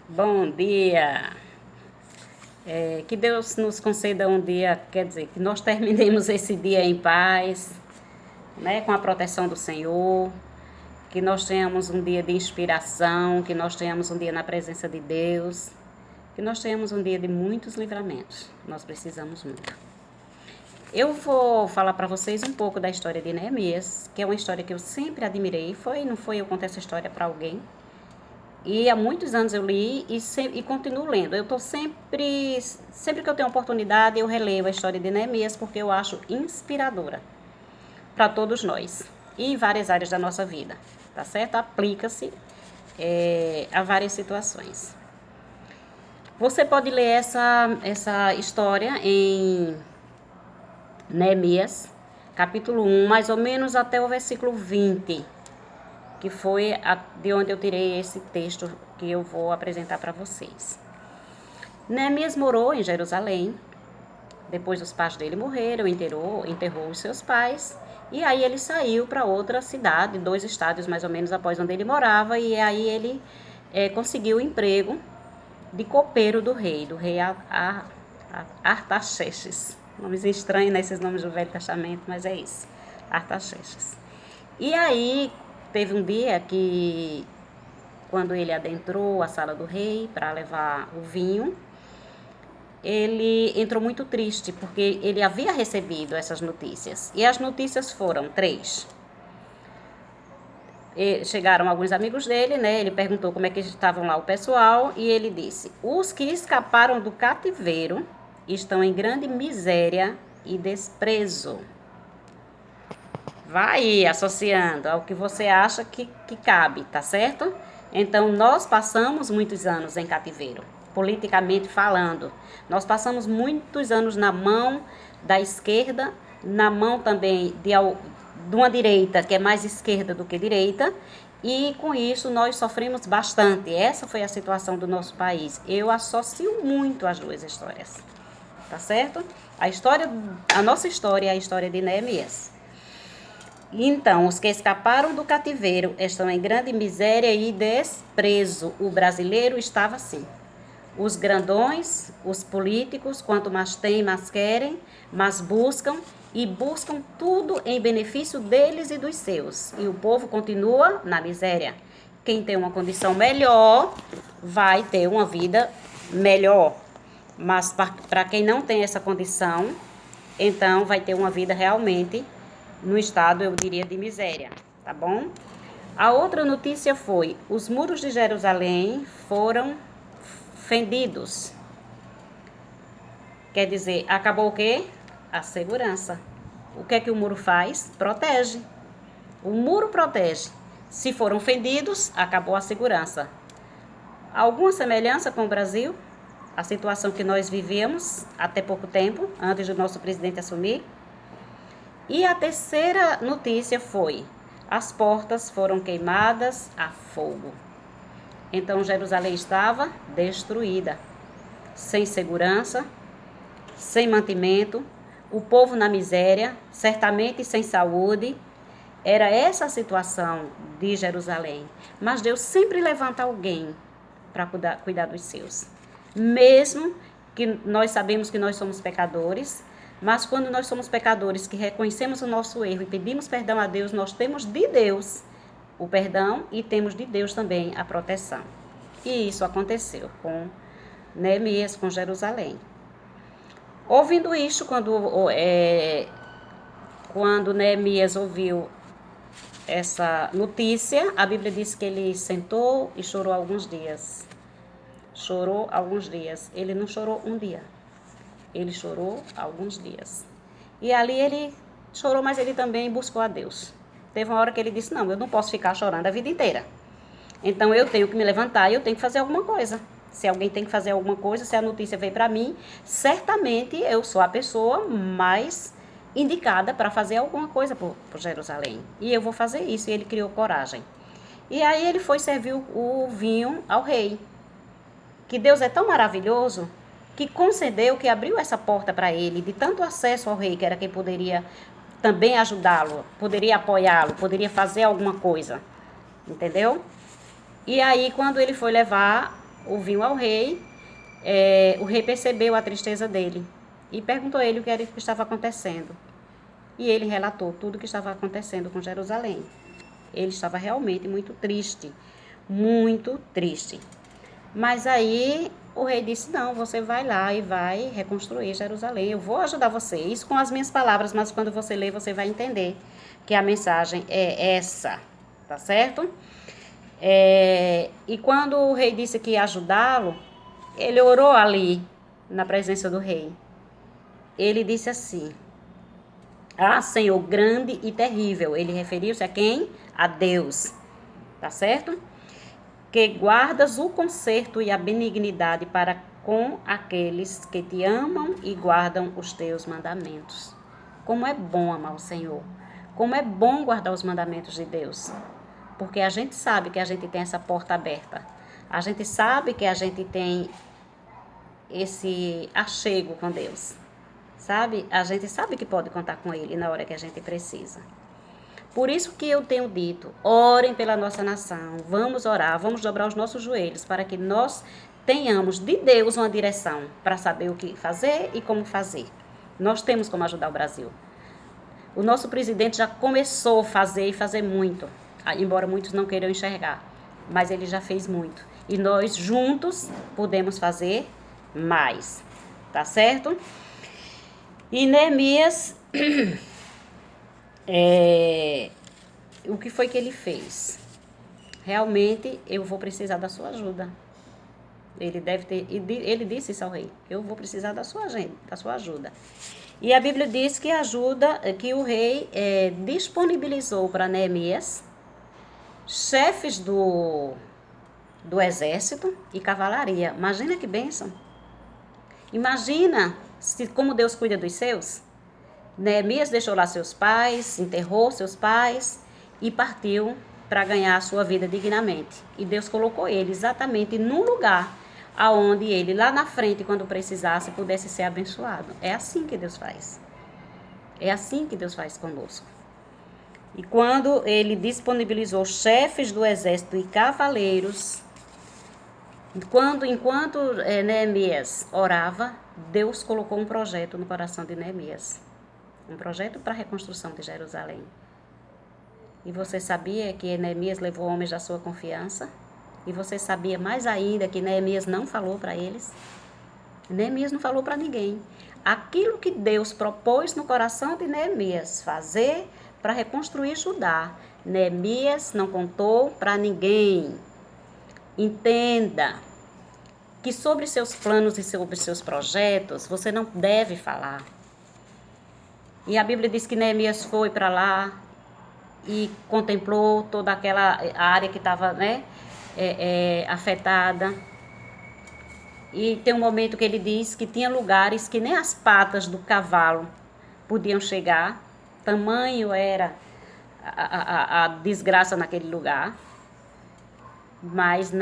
Bom dia. Que Deus nos conceda um dia, quer dizer, que nós terminemos esse dia em paz, né, com a proteção do Senhor, que nós tenhamos um dia de inspiração, que nós tenhamos um dia na presença de Deus, que nós tenhamos um dia de muitos livramentos. Nós precisamos muito. Eu vou falar para vocês um pouco da história de Neemias, que é uma história que eu sempre admirei. Não foi eu contei essa história para alguém. E há muitos anos eu li e continuo lendo. Eu estou sempre que eu tenho oportunidade, eu releio a história de Neemias, porque eu acho inspiradora para todos nós e em várias áreas da nossa vida, tá certo? Aplica-se a várias situações. Você pode ler essa história em Neemias, capítulo 1, mais ou menos até o versículo 20, que foi de onde eu tirei esse texto que eu vou apresentar para vocês. Neemias morou em Jerusalém, depois os pais dele morreram, enterrou os seus pais, e aí ele saiu para outra cidade, 2 estados mais ou menos após onde ele morava, e aí ele conseguiu o emprego de copeiro do rei Artaxerxes. Nomes estranhos, né, esses nomes do Velho Testamento, mas é isso, Artaxerxes. E aí teve um dia que, quando ele adentrou a sala do rei para levar o vinho, ele entrou muito triste, porque ele havia recebido essas notícias. E as notícias foram 3. Chegaram alguns amigos dele, né? Ele perguntou como é que estavam lá o pessoal, e ele disse: os que escaparam do cativeiro estão em grande miséria e desprezo. Vai associando ao que você acha que cabe, tá certo? Então, nós passamos muitos anos em cativeiro, politicamente falando. Nós passamos muitos anos na mão da esquerda, na mão também de uma direita que é mais esquerda do que direita, e com isso nós sofremos bastante. Essa foi a situação do nosso país. Eu associo muito as duas histórias, tá certo? A nossa história é a história de Neemias. Então, os que escaparam do cativeiro estão em grande miséria e desprezo. O brasileiro estava assim. Os grandões, os políticos, quanto mais têm, mais querem, mais buscam e buscam tudo em benefício deles e dos seus. E o povo continua na miséria. Quem tem uma condição melhor vai ter uma vida melhor. Mas para quem não tem essa condição, então vai ter uma vida realmente no estado, eu diria, de miséria, tá bom? A outra notícia foi: os muros de Jerusalém foram fendidos. Quer dizer, acabou o quê? A segurança. O que é que o muro faz? Protege. O muro protege. Se foram fendidos, acabou a segurança. Alguma semelhança com o Brasil? A situação que nós vivemos até pouco tempo, antes do nosso presidente assumir? E a terceira notícia foi: as portas foram queimadas a fogo. Então Jerusalém estava destruída, sem segurança, sem mantimento, o povo na miséria, certamente sem saúde. Era essa a situação de Jerusalém. Mas Deus sempre levanta alguém para cuidar dos seus. Mesmo que nós sabemos que nós somos pecadores, mas quando nós somos pecadores, que reconhecemos o nosso erro e pedimos perdão a Deus, nós temos de Deus o perdão e temos de Deus também a proteção. E isso aconteceu com Neemias, com Jerusalém. Ouvindo isso, quando Neemias ouviu essa notícia, a Bíblia diz que ele sentou e chorou alguns dias. Chorou alguns dias. Ele não chorou um dia. Ele chorou alguns dias. E ali ele chorou, mas ele também buscou a Deus. Teve uma hora que ele disse: não, eu não posso ficar chorando a vida inteira. Então eu tenho que me levantar e eu tenho que fazer alguma coisa. Se alguém tem que fazer alguma coisa, se a notícia veio para mim, certamente eu sou a pessoa mais indicada para fazer alguma coisa por Jerusalém. E eu vou fazer isso. E ele criou coragem. E aí ele foi servir o vinho ao rei. Que Deus é tão maravilhoso que concedeu, que abriu essa porta para ele, de tanto acesso ao rei, que era quem poderia também ajudá-lo, poderia apoiá-lo, poderia fazer alguma coisa, entendeu? E aí, quando ele foi levar ouviu ao rei, o rei percebeu a tristeza dele e perguntou a ele o que era que estava acontecendo. E ele relatou tudo o que estava acontecendo com Jerusalém. Ele estava realmente muito triste, muito triste. Mas aí o rei disse, não, você vai lá e vai reconstruir Jerusalém, eu vou ajudar você. Isso com as minhas palavras, mas quando você ler, você vai entender que a mensagem é essa, tá certo? E quando o rei disse que ia ajudá-lo, ele orou ali, na presença do rei. Ele disse assim, ah, Senhor, grande e terrível. Ele referiu-se a quem? A Deus, tá certo? Que guardas o conserto e a benignidade para com aqueles que te amam e guardam os teus mandamentos. Como é bom amar o Senhor. Como é bom guardar os mandamentos de Deus. Porque a gente sabe que a gente tem essa porta aberta. A gente sabe que a gente tem esse achego com Deus. Sabe? A gente sabe que pode contar com Ele na hora que a gente precisa. Por isso que eu tenho dito, orem pela nossa nação, vamos orar, vamos dobrar os nossos joelhos para que nós tenhamos de Deus uma direção para saber o que fazer e como fazer. Nós temos como ajudar o Brasil. O nosso presidente já começou a fazer e fazer muito, embora muitos não queiram enxergar, mas ele já fez muito. E nós juntos podemos fazer mais, tá certo? E Neemias... o que foi que ele fez? Realmente, eu vou precisar da sua ajuda. Ele disse isso ao rei, eu vou precisar da sua ajuda. E a Bíblia diz que o rei disponibilizou para Neemias chefes do exército e cavalaria. Imagina que bênção. Imagina como Deus cuida dos seus. Neemias deixou lá seus pais, enterrou seus pais e partiu para ganhar a sua vida dignamente. E Deus colocou ele exatamente num lugar aonde ele, lá na frente, quando precisasse, pudesse ser abençoado. É assim que Deus faz. É assim que Deus faz conosco. E quando ele disponibilizou chefes do exército e cavaleiros, enquanto Neemias orava, Deus colocou um projeto no coração de Neemias. Um projeto para a reconstrução de Jerusalém. E você sabia que Neemias levou homens da sua confiança? E você sabia mais ainda que Neemias não falou para eles? Neemias não falou para ninguém. Aquilo que Deus propôs no coração de Neemias fazer para reconstruir Judá, Neemias não contou para ninguém. Entenda que sobre seus planos e sobre seus projetos, você não deve falar. E a Bíblia diz que Neemias foi para lá e contemplou toda aquela área que estava afetada. E tem um momento que ele diz que tinha lugares que nem as patas do cavalo podiam chegar. Tamanho era a desgraça naquele lugar. Mas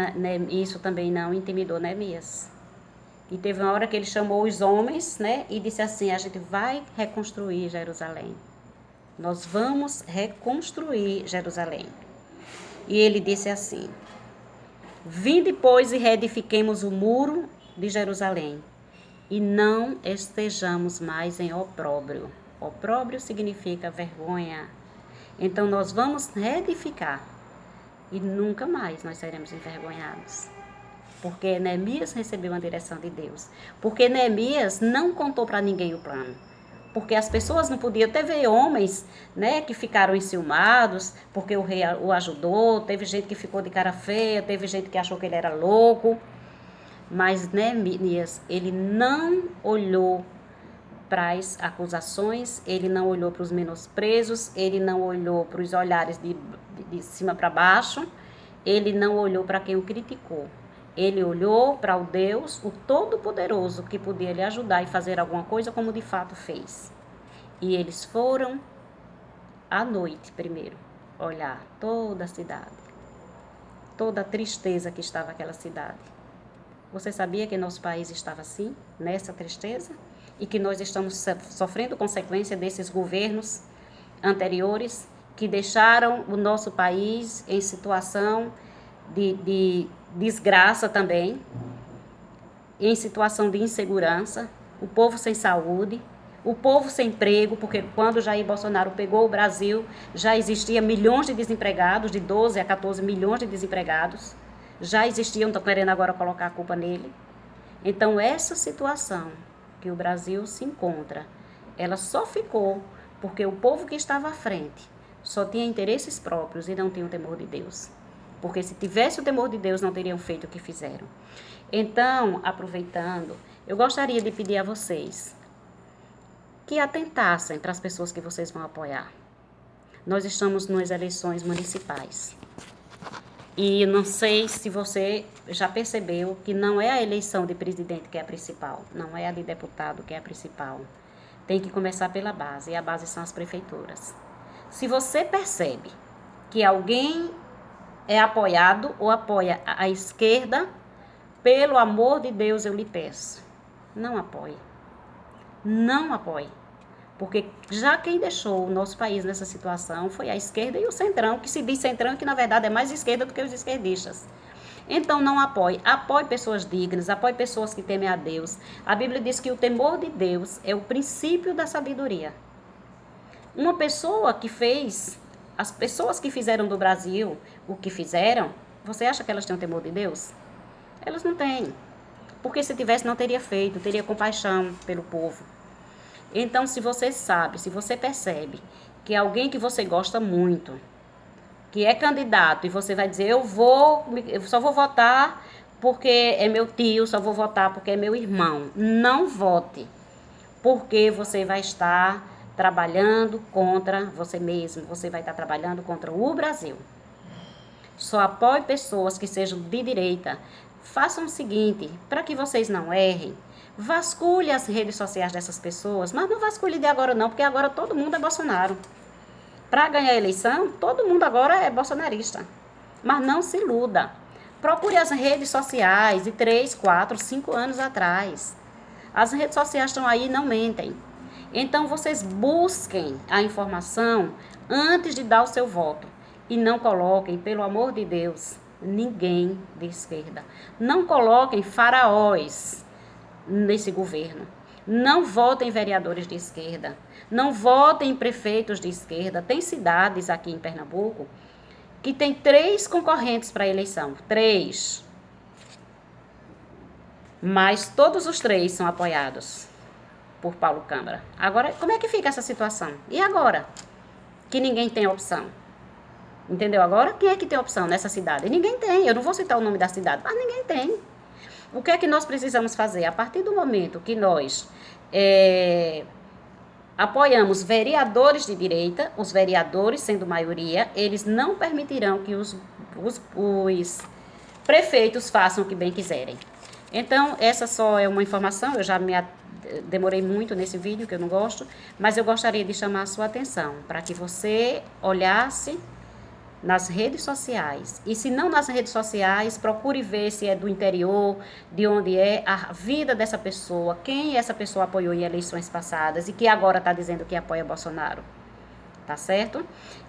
isso também não intimidou Neemias. E teve uma hora que ele chamou os homens, e disse assim, a gente vai reconstruir Jerusalém. Nós vamos reconstruir Jerusalém. E ele disse assim, vinde, pois, e reedifiquemos o muro de Jerusalém, e não estejamos mais em opróbrio. Opróbrio significa vergonha. Então, nós vamos reedificar, e nunca mais nós seremos envergonhados. Porque Neemias recebeu uma direção de Deus. Porque Neemias não contou para ninguém o plano. Porque as pessoas não podiam. Teve homens, que ficaram enciumados, porque o rei o ajudou. Teve gente que ficou de cara feia, teve gente que achou que ele era louco. Mas Neemias, ele não olhou para as acusações, ele não olhou para os menosprezos, ele não olhou para os olhares de cima para baixo, ele não olhou para quem o criticou. Ele olhou para o Deus, o Todo-Poderoso, que podia lhe ajudar e fazer alguma coisa como de fato fez. E eles foram à noite primeiro olhar toda a cidade, toda a tristeza que estava aquela cidade. Você sabia que nosso país estava assim, nessa tristeza? E que nós estamos sofrendo consequência desses governos anteriores que deixaram o nosso país em situação de desgraça também, em situação de insegurança, o povo sem saúde, o povo sem emprego, porque quando Jair Bolsonaro pegou o Brasil, já existia milhões de desempregados, de 12 a 14 milhões de desempregados, já existiam, estão querendo agora colocar a culpa nele. Então, essa situação que o Brasil se encontra, ela só ficou porque o povo que estava à frente só tinha interesses próprios e não tinha o temor de Deus. Porque se tivesse o temor de Deus, não teriam feito o que fizeram. Então, aproveitando, eu gostaria de pedir a vocês que atentassem para as pessoas que vocês vão apoiar. Nós estamos nas eleições municipais. E não sei se você já percebeu que não é a eleição de presidente que é a principal, não é a de deputado que é a principal. Tem que começar pela base, e a base são as prefeituras. Se você percebe que alguém é apoiado ou apoia a esquerda, pelo amor de Deus eu lhe peço, não apoie. Não apoie. Porque já quem deixou o nosso país nessa situação foi a esquerda e o centrão, que se diz centrão, que na verdade é mais esquerda do que os esquerdistas. Então não apoie. Apoie pessoas dignas, apoie pessoas que temem a Deus. A Bíblia diz que o temor de Deus é o princípio da sabedoria. Uma pessoa que fez, as pessoas que fizeram do Brasil o que fizeram, você acha que elas têm o temor de Deus? Elas não têm. Porque se tivesse, não teria feito, teria compaixão pelo povo. Então, se você sabe, se você percebe que alguém que você gosta muito, que é candidato, e você vai dizer, eu só vou votar porque é meu tio, só vou votar porque é meu irmão. Não vote, porque você vai estar trabalhando contra você mesmo, você vai estar trabalhando contra o Brasil. Só apoie pessoas que sejam de direita. Façam o seguinte, para que vocês não errem, vasculhe as redes sociais dessas pessoas, mas não vasculhe de agora não, porque agora todo mundo é Bolsonaro. Para ganhar a eleição, todo mundo agora é bolsonarista. Mas não se iluda. Procure as redes sociais de 3, 4, 5 anos atrás. As redes sociais estão aí e não mentem. Então, vocês busquem a informação antes de dar o seu voto. E não coloquem, pelo amor de Deus, ninguém de esquerda. Não coloquem faraós nesse governo. Não votem em vereadores de esquerda. Não votem em prefeitos de esquerda. Tem cidades aqui em Pernambuco que tem 3 concorrentes para a eleição. 3. Mas todos os 3 são apoiados por Paulo Câmara. Agora, como é que fica essa situação? E agora? Que ninguém tem opção. Entendeu agora? Quem é que tem opção nessa cidade? Ninguém tem. Eu não vou citar o nome da cidade, mas ninguém tem. O que é que nós precisamos fazer? A partir do momento que nós apoiamos vereadores de direita, os vereadores, sendo maioria, eles não permitirão que os prefeitos façam o que bem quiserem. Então, essa só é uma informação, eu já demorei muito nesse vídeo, que eu não gosto, mas eu gostaria de chamar a sua atenção, para que você olhasse nas redes sociais. E se não nas redes sociais, procure ver se é do interior, de onde é a vida dessa pessoa, quem essa pessoa apoiou em eleições passadas e que agora está dizendo que apoia Bolsonaro. Tá certo?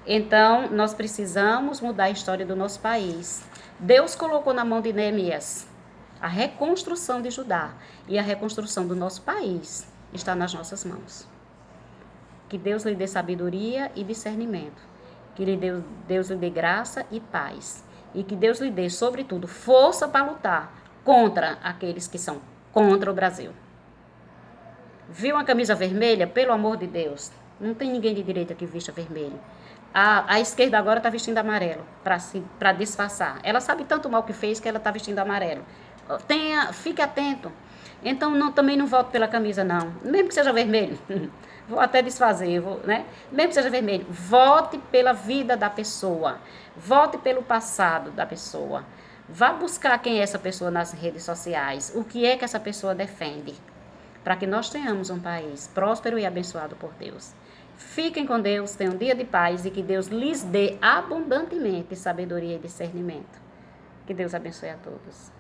Então, nós precisamos mudar a história do nosso país. Deus colocou na mão de Neemias a reconstrução de Judá e a reconstrução do nosso país está nas nossas mãos. Que Deus lhe dê sabedoria e discernimento. Que Deus lhe dê graça e paz. E que Deus lhe dê, sobretudo, força para lutar contra aqueles que são contra o Brasil. Viu uma camisa vermelha? Pelo amor de Deus. Não tem ninguém de direita que vista vermelho. A esquerda agora está vestindo amarelo para disfarçar. Ela sabe tanto mal que fez que ela está vestindo amarelo. Fique atento. Então, também não voto pela camisa, não. Mesmo que seja vermelho. Vou até desfazer, né? Mesmo que seja vermelho, vote pela vida da pessoa, vote pelo passado da pessoa, vá buscar quem é essa pessoa nas redes sociais, o que é que essa pessoa defende, para que nós tenhamos um país próspero e abençoado por Deus. Fiquem com Deus, tenham um dia de paz e que Deus lhes dê abundantemente sabedoria e discernimento. Que Deus abençoe a todos.